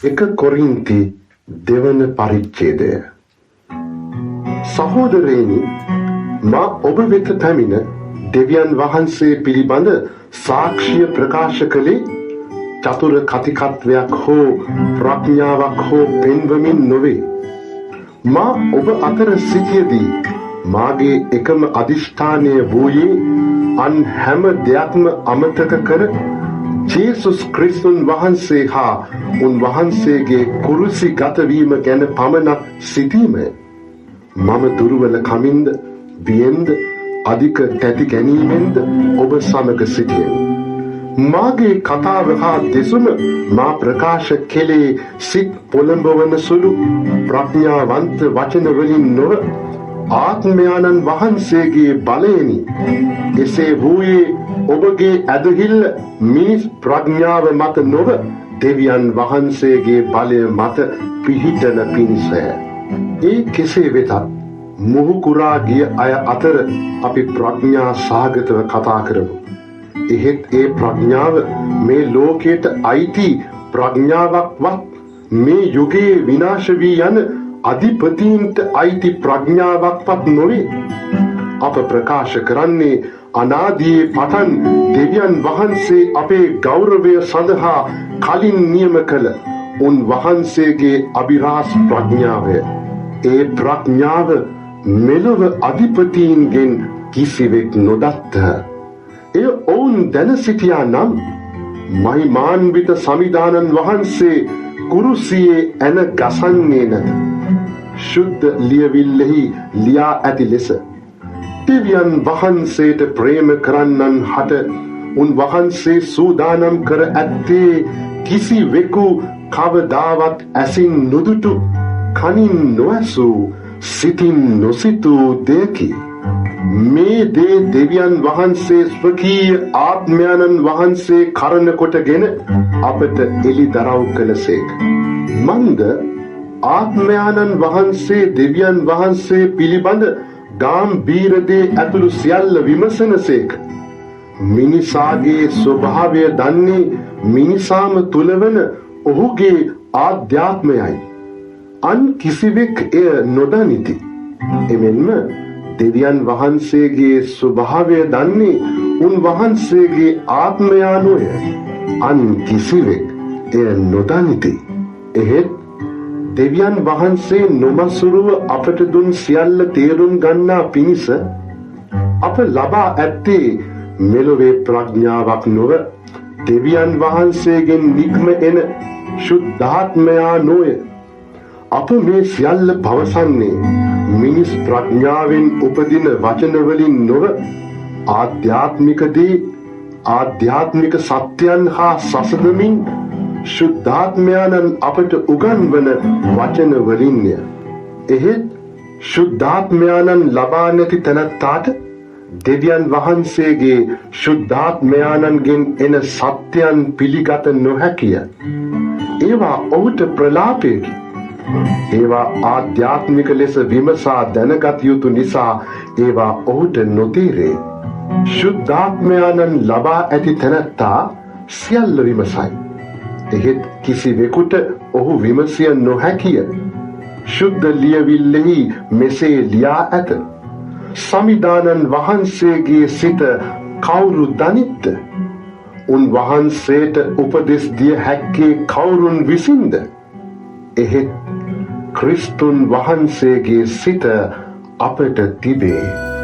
එක කොරින්ති දෙවන පරිච්ඡේදය. සහෝදරයනි, මා ඔබ වෙත පැමිණ දෙවියන් වහන්සේ පිළිබඳ සාක්ෂිය ප්‍රකාශ කළේ චතුර කතිකත්වයක් හෝ ප්‍රඥාවක් හෝ පෙන්වමින් නොවේ. මා ඔබ අතර සිටියදී මාගේ එකම අදිෂ්ඨානය වූයේ අන් හැම දෙයක්ම අමතක කර ජේසුස් ක්‍රිස්තුන් වහන්සේ හා උන්වහන්සේගේ කුරුසි ගතවීම ගැන පමණක් සිටීමය. මම දුර්වල කමින්ද, බියෙන්ද, අධික තැති ගැනීමෙන්ද ඔබ සමග සිටියෙමි. මාගේ කතාව හා දෙසුම මා ප්‍රකාශ කෙලේ සිත් පොළඹවන සුළු ප්‍රඥාවන්ත වචන වලින් නොව ආත්මයාණන් වහන්සේගේ බලයෙනි. එසේ වූයේ ඔබගේ ඇදහිල්ල මිනිස් ප්‍රඥාව මත නොව දෙවියන් වහන්සේගේ බලය මත පිහිටන පිණිසය. ඒ කෙසේ වෙතත් මුහු කුරා ගිය අය අතර අපි ප්‍රඥා සහගතව කතා කරමු. එහෙත් ඒ ප්‍රඥාව මේ ලෝකයට අයිති ප්‍රඥාවක්වත් මේ යුගයේ විනාශ වී යන අධිපතීන්ට අයිති ප්‍රඥාවක්වත් නොවේ. අප ප්‍රකාශ කරන්නේ අනාදියේ පටන් දෙවියන් වහන්සේ අපේ ගෞරවය සඳහා කලින් නියම කළ උන්වහන්සේගේ අභිරහස් ප්‍රඥාවය. ඒ ප්‍රඥාව මෙලොව අධිපතීන්ගෙන් කිසිවෙක් නොදත්හ. එය ඔවුන් දැන සිටියා නම් මහිමාන්විත සමිදානන් වහන්සේ කුරුසියේ ඇන ගසන්නේ නැත. ශුද්ධ ලියවිල්ලෙහි ලියා ඇති ලෙස දෙවියන් වහන්සේට ප්‍රේම කරන්නන් හට උන්වහන්සේ සූදානම් කර ඇත්තේ කිසිවෙකු කවදාවත් ඇසින් නුදුටු, කනින් නොඇසූ, සිතින් නොසිතූ දෙයකි. මේ දේ දෙවියන් වහන්සේ ස්වකීය ආත්මයන්න් වහන්සේ කරන කොටගෙන අපට එලි දරව් කළසේක. මන්ද ආත්මයන්න් වහන්සේ දෙවියන් වහන්සේ පිළිබඳ ගාම්භීර දේ ඇතුළු සියල්ල විමසනසේක. මිනිසාගේ ස්වභාවය දන්නේ මිනිසාම තුලවන ඔහුගේ ආධ්‍යාත්මයයි. අන් කිසිවෙක් එය නොදනිති. එමෙන්ම දෙවියන් වහන්සේගේ ස්වභාවය දන්නේ උන්වහන්සේගේ ආත්මයානුය. අන් කිසිවෙක් එය නොදනිති. එහෙත් දෙවියන් වහන්සේ නොමසුරුව අපට දුන් සියල්ල තේරුම් ගන්නා පිණිස අප ලබා ඇත්තේ මෙලොවේ ප්‍රඥාවක් නොව දෙවියන් වහන්සේගෙන් නික්ම එන ශුද්ධාත්මයා නොය. අප මේ සියල්ල පවසන්නේ මිනිස් ප්‍රඥාවෙන් උපදින වචනවලින් නොව ආධ්‍යාත්මික දේ, ආධ්‍යාත්මික සත්‍යයන් හා සසඳමින් ශුද්ධාත්මයන්න් අපට උගන්වන වචන වලින්ය. එහෙත් ශුද්ධාත්මයන්න් ලබා නැති තැනැත්තාට දෙවියන් වහන්සේගේ ශුද්ධාත්මයන්ගෙන් එන සත්‍යයන් පිළිගත නොහැකිය. ඒවා ඔහුට ප්‍රලාපයකි. ඒවා ආධ්‍යාත්මික ලෙස විමසා දැනගත යුතු නිසා ඒවා ඔහුට නොතේරේ. ශුද්ධාත්මයන්න් ලබා ඇති තැනැත්තා සියල්ල විමසයි. එහෙත් කිසිවෙකුට ඔහු විමසිය නොහැකිය. ශුද්ධ ලියවිල්ලෙහි මෙසේ ලියා ඇත. සමිදානන් වහන්සේගේ සිත කවුරු දනිත්ද? උන්වහන්සේට උපදෙස් දිය හැක්කේ කවුරුන් විසින්ද? එහෙත් ක්‍රිස්තුන් වහන්සේගේ සිත අපට තිබේ.